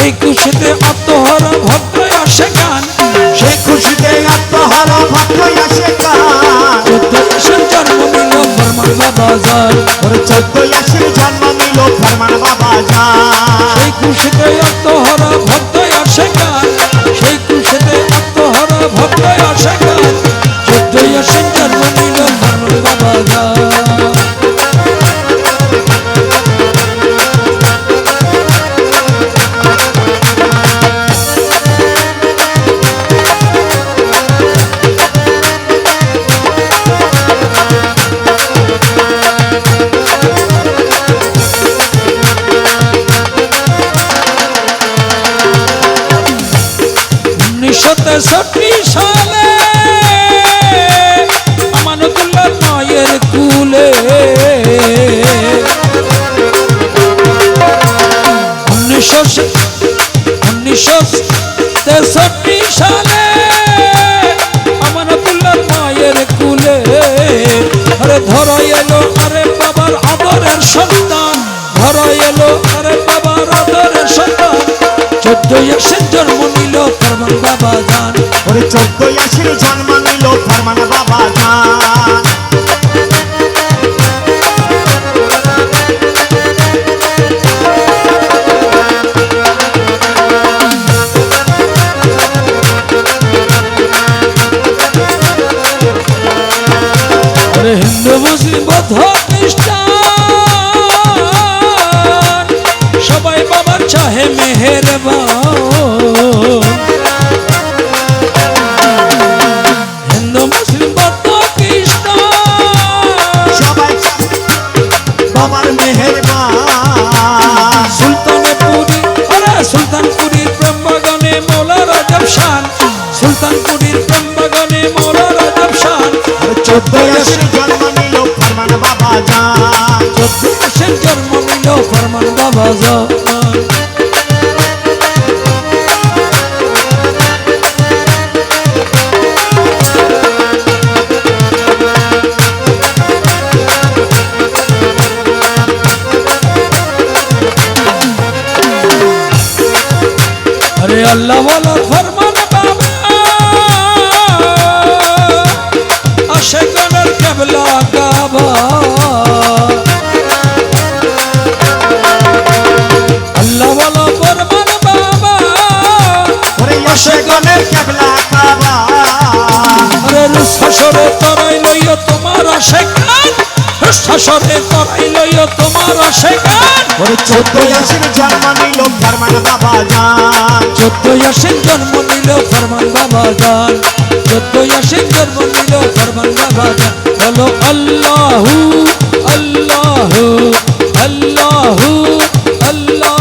সেই খুশিতে আত্মহারা ভক্ত আসে গান, সেই খুশিতে আত্মহারা ভক্ত আসে গান। 14 আশ্বিন জন্ম নিল ফরমান বাবা যান, ওরে 14 আশ্বিন জন্ম নিল ফরমান বাবা যান। সেই খুশিতে আত্মহারা ভক্ত আসে গান, সেই খুশিতে আত্মহারা ভক্ত আসে গান, 14 আশ্বিন জন্ম নিল ফরমান বাবা যান। সালে আমানতুল্লাহ মায়ের কুলে 1963 সালে আমানতুল্লাহ মায়ের কুলে আরে ধরা এলো আরে বাবার আদরের সন্তান, ধরা এলো আরে বাবার আদরের সন্তান, 14 আশ্বিন জন্ম নিল ফরমান বাবা যান। ওরে 14 আশ্বিন জন্ম নিল ফরমান বাবা যান। আরে হিন্দু মুসলিম বৌদ্ধ খ্রিস্টান সবাই বাবার চাহে মেহেরবান, হিন্দু মুসলিম বৌদ্ধ খ্রিস্টান সবাই বাবার মেহেরবান। সুলতানপুরি আরে সুলতানপুরীর প্রেম বাগানে মৌলা রাজব শান, সুলতানপুরীর প্রেম বাগানে মৌলা রাজব শান, 14 আশ্বিন জন্ম নিল ফরমান বাবা যান। 14 আশ্বিন জন্ম নিল ফরমান বাবা যান। अरे अल्लाह वाला फरमान बाबा आशिकाना क़िबला काबा, अल्लाह वाला फरमान बाबा ওরে আশিকানা क़िबला काबा। अरे रुसरे तराई लइयो तुम्हार आशिकान, रुसरे तराई लइयो तुम्हार आशिकान, ওরে 14 আশ্বিন জন্ম নিল ফরমান বাবা যান। 14 আশ্বিন জন্ম নিল ফরমান বাবা যান, 14 আশ্বিন জন্ম নিল ফরমান বাবা যান। বলো আল্লাহু আল্লাহু আল্লাহু আল্লাহ